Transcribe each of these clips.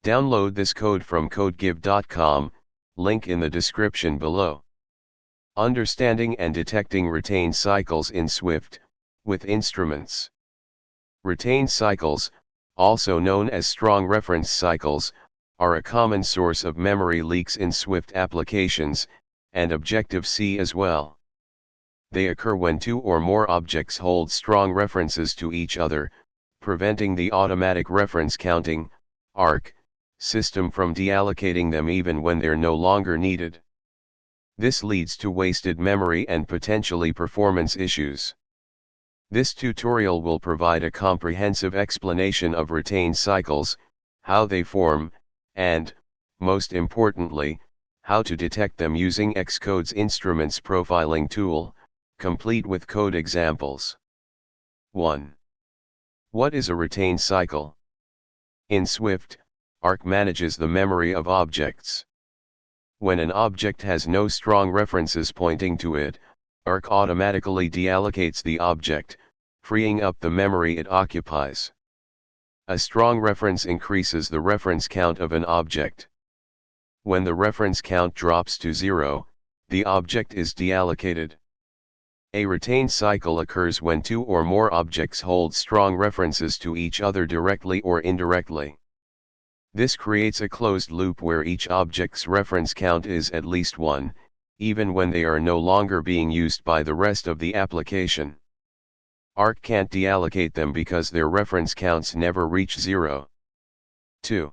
Download this code from codegive.com, link in the description below. Understanding and detecting retained cycles in Swift, with instruments. Retained cycles, also known as strong reference cycles, are a common source of memory leaks in Swift applications, and Objective-C as well. They occur when two or more objects hold strong references to each other, preventing the automatic reference counting, ARC, system from deallocating them even when they're no longer needed. This leads to wasted memory and potentially performance issues. This tutorial will provide a comprehensive explanation of retained cycles, how they form, and, most importantly, how to detect them using Xcode's Instruments Profiling tool, complete with code examples. 1. What is a retained cycle? In Swift, ARC manages the memory of objects. When an object has no strong references pointing to it, ARC automatically deallocates the object, freeing up the memory it occupies. A strong reference increases the reference count of an object. When the reference count drops to 0, the object is deallocated. A retained cycle occurs when two or more objects hold strong references to each other directly or indirectly. This creates a closed loop where each object's reference count is at least 1, even when they are no longer being used by the rest of the application. ARC can't deallocate them because their reference counts never reach 0. 2.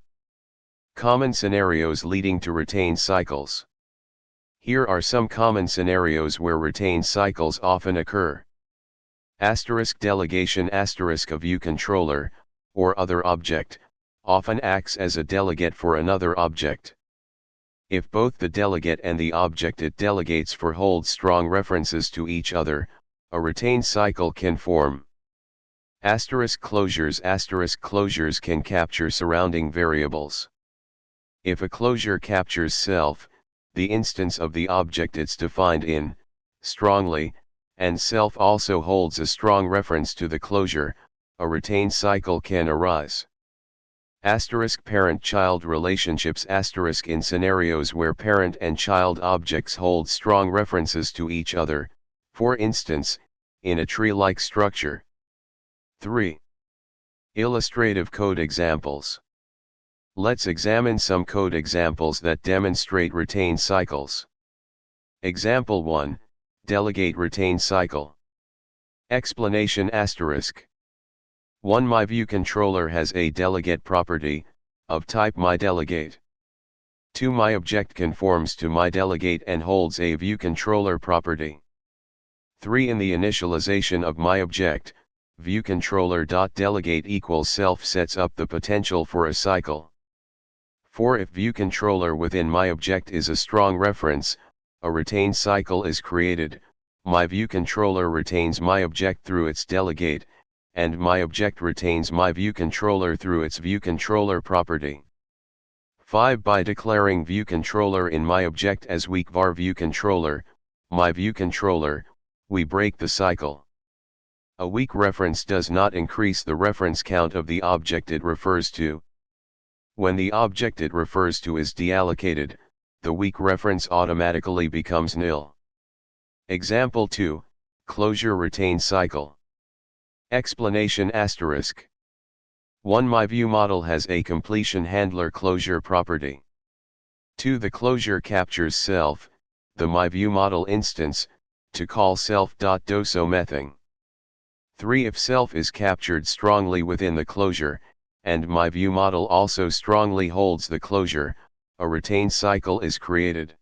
Common scenarios leading to retained cycles. Here are some common scenarios where retained cycles often occur. Delegation a view controller, or other object, often acts as a delegate for another object. If both the delegate and the object it delegates for hold strong references to each other, a retained cycle can form. Closures can capture surrounding variables. If a closure captures self, the instance of the object it's defined in, strongly, and self also holds a strong reference to the closure, a retained cycle can arise. Parent-child relationships in scenarios where parent and child objects hold strong references to each other, for instance, in a tree-like structure. 3. Illustrative code examples. Let's examine some code examples that demonstrate retained cycles. Example 1, Delegate retained cycle. Explanation *. 1. My view controller has a delegate property, of type myDelegate. 2. My object conforms to myDelegate and holds a view controller property. 3. In the initialization of my object, viewController.delegate equals self sets up the potential for a cycle. 4. If viewController within my object is a strong reference, a retained cycle is created. My viewController retains my object through its delegate, and my object retains my viewController through its viewController property. 5. By declaring viewController in my object as weak var viewController, my viewController, we break the cycle. A weak reference does not increase the reference count of the object it refers to. When the object it refers to is deallocated, the weak reference automatically becomes nil. Example 2, Closure retained cycle. Explanation *. 1. My view model has a completion handler closure property. 2. The closure captures self, the myViewModel instance, to call self.doSoMething. 3. If self is captured strongly within the closure, and myViewModel also strongly holds the closure, a retained cycle is created.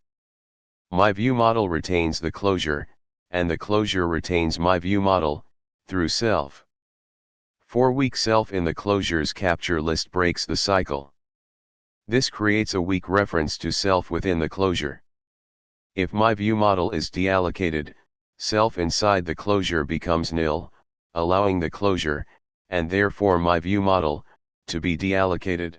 MyViewModel retains the closure, and the closure retains myViewModel, through self. 4. Weak self in the closures capture list breaks the cycle. This creates a weak reference to self within the closure. If myViewModel is deallocated, self inside the closure becomes nil, allowing the closure, and therefore myViewModel, to be deallocated.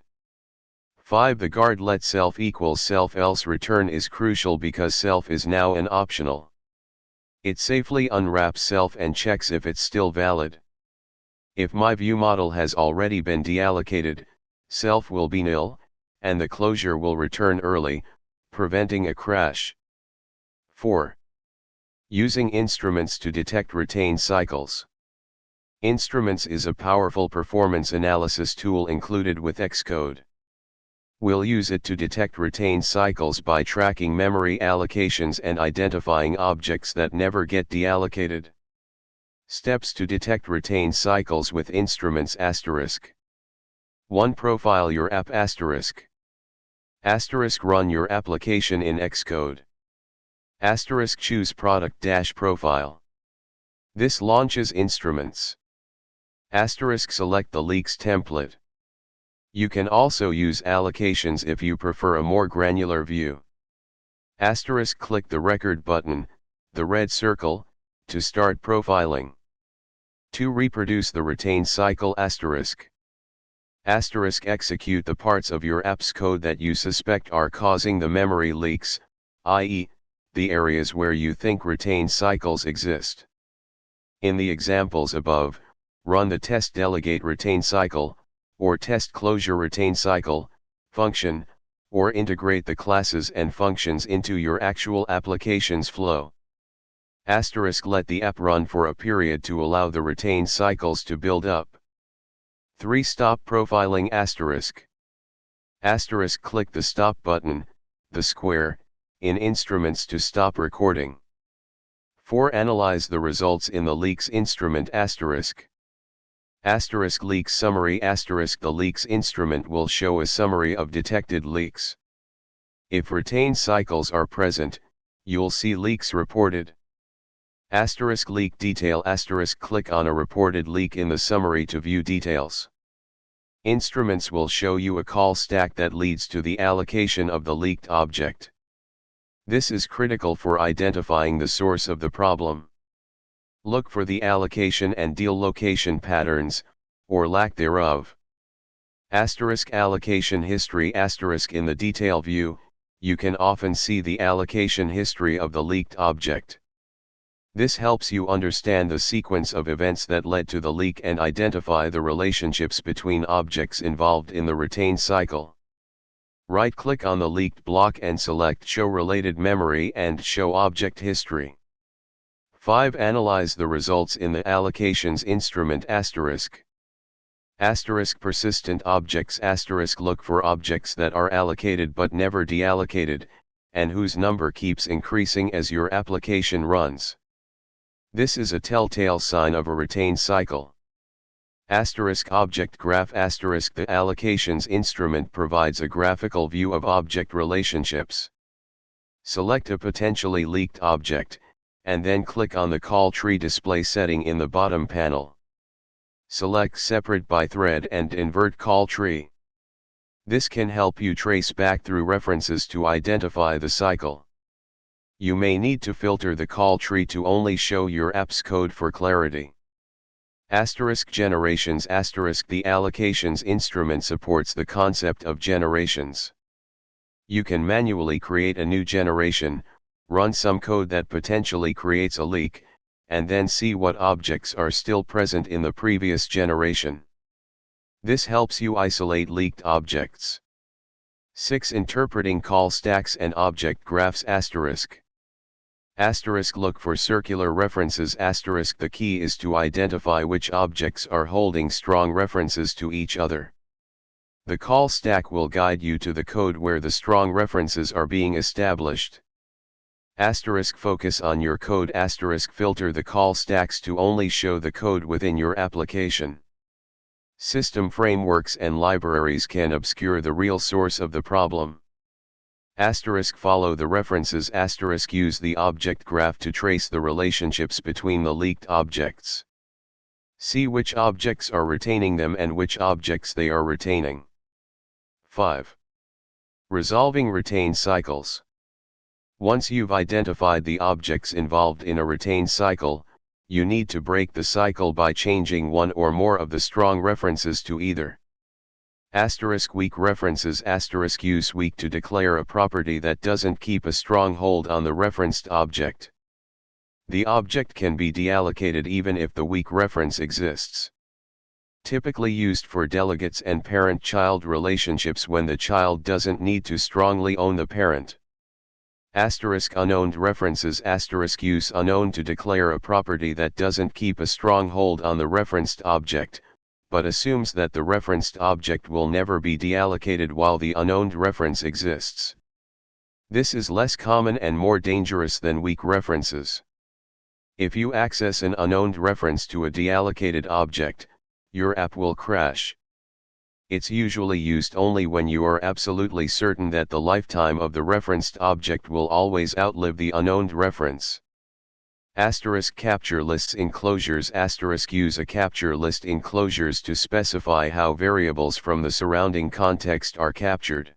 5. The guard let self equals self else return is crucial because self is now an optional. It safely unwraps self and checks if it's still valid. If myViewModel has already been deallocated, self will be nil, and the closure will return early, preventing a crash. 4. Using instruments to detect retained cycles. Instruments is a powerful performance analysis tool included with Xcode. We'll use it to detect retained cycles by tracking memory allocations and identifying objects that never get deallocated. Steps to detect retained cycles with instruments *. 1. Profile your app *. Run your application in Xcode. Choose product profile. This launches instruments. Select the leaks template. You can also use allocations if you prefer a more granular view. Click the record button, the red circle, to start profiling. 2. Reproduce the retained cycle *. Execute the parts of your app's code that you suspect are causing the memory leaks, i.e., the areas where you think retained cycles exist. In the examples above, run the test delegate retained cycle, or test closure retained cycle, function, or integrate the classes and functions into your actual application's flow. Let the app run for a period to allow the retained cycles to build up. 3. Stop profiling *. Click the stop button, the square, in instruments to stop recording. 4. Analyze the results in the leaks instrument *. Leaks summary *. The leaks instrument will show a summary of detected leaks. If retained cycles are present, you'll see leaks reported. Leak detail *. Click on a reported leak in the summary to view details. Instruments will show you a call stack that leads to the allocation of the leaked object. This is critical for identifying the source of the problem. Look for the allocation and deallocation patterns, or lack thereof. Allocation history *. In the detail view, you can often see the allocation history of the leaked object. This helps you understand the sequence of events that led to the leak and identify the relationships between objects involved in the retained cycle. Right-click on the leaked block and select Show Related Memory and Show Object History. 5. Analyze the results in the allocations instrument *. Persistent objects *. Look for objects that are allocated but never deallocated, and whose number keeps increasing as your application runs. This is a telltale sign of a retained cycle. Object graph *. The allocations instrument provides a graphical view of object relationships. Select a potentially leaked object, and then click on the call tree display setting in the bottom panel. Select Separate by Thread and invert call tree. This can help you trace back through references to identify the cycle. You may need to filter the call tree to only show your app's code for clarity. Generations *. The allocations instrument supports the concept of generations. You can manually create a new generation, run some code that potentially creates a leak, and then see what objects are still present in the previous generation. This helps you isolate leaked objects. 6. Interpreting call stacks and object graphs *. Look for circular references *. The key is to identify which objects are holding strong references to each other. The call stack will guide you to the code where the strong references are being established. Focus on your code *. Filter the call stacks to only show the code within your application. System frameworks and libraries can obscure the real source of the problem. Follow the references *. Use the object graph to trace the relationships between the leaked objects. See which objects are retaining them and which objects they are retaining. 5. Resolving retained cycles. Once you've identified the objects involved in a retained cycle, you need to break the cycle by changing one or more of the strong references to either. Weak references *. Use weak to declare a property that doesn't keep a strong hold on the referenced object. The object can be deallocated even if the weak reference exists. Typically used for delegates and parent-child relationships when the child doesn't need to strongly own the parent. *unowned references * use unowned to declare a property that doesn't keep a strong hold on the referenced object, but assumes that the referenced object will never be deallocated while the unowned reference exists. This is less common and more dangerous than weak references. If you access an unowned reference to a deallocated object, your app will crash. It's usually used only when you are absolutely certain that the lifetime of the referenced object will always outlive the unowned reference. *capture lists enclosures * use a capture list enclosures to specify how variables from the surrounding context are captured.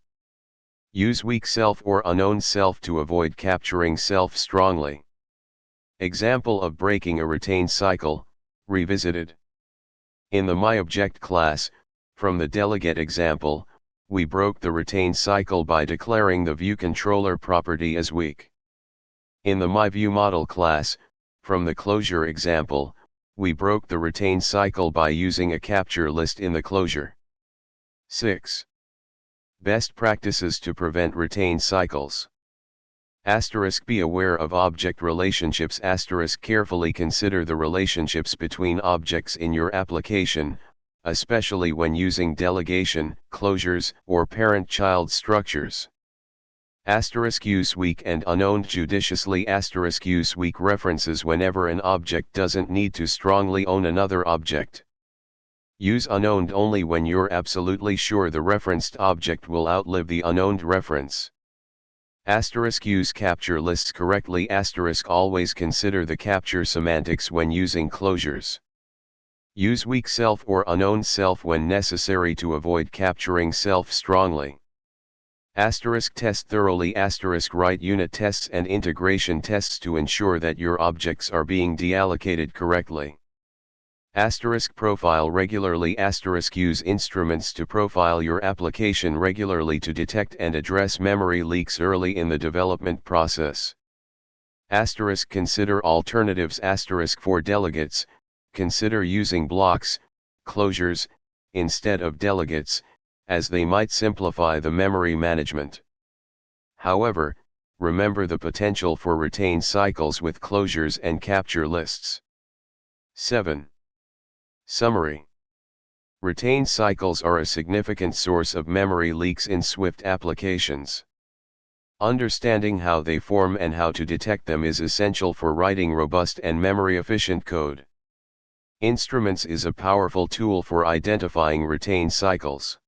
Use weak self or unknown self to avoid capturing self strongly. Example of breaking a retain cycle, revisited. In the myObject class, from the delegate example, we broke the retain cycle by declaring the viewController property as weak. In the myViewModel class, from the closure example, we broke the retain cycle by using a capture list in the closure. 6. Best practices to prevent retain cycles. Be aware of object relationships. Carefully consider the relationships between objects in your application, especially when using delegation, closures, or parent-child structures. Use weak and unowned judiciously. Use weak references whenever an object doesn't need to strongly own another object. Use unowned only when you're absolutely sure the referenced object will outlive the unowned reference. Use capture lists correctly. Always consider the capture semantics when using closures. Use weak self or unowned self when necessary to avoid capturing self strongly. Test thoroughly. Write unit tests and integration tests to ensure that your objects are being deallocated correctly. Profile regularly. Use instruments to profile your application regularly to detect and address memory leaks early in the development process. Consider alternatives. For delegates, consider using blocks, closures, instead of delegates, as they might simplify the memory management. However, remember the potential for retain cycles with closures and capture lists. 7. Summary. Retain cycles are a significant source of memory leaks in Swift applications. Understanding how they form and how to detect them is essential for writing robust and memory-efficient code. Instruments is a powerful tool for identifying retain cycles.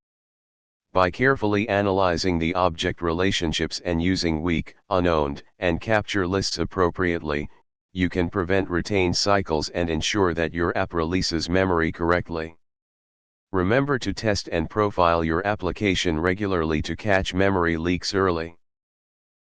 By carefully analyzing the object relationships and using weak, unowned, and capture lists appropriately, you can prevent retain cycles and ensure that your app releases memory correctly. Remember to test and profile your application regularly to catch memory leaks early.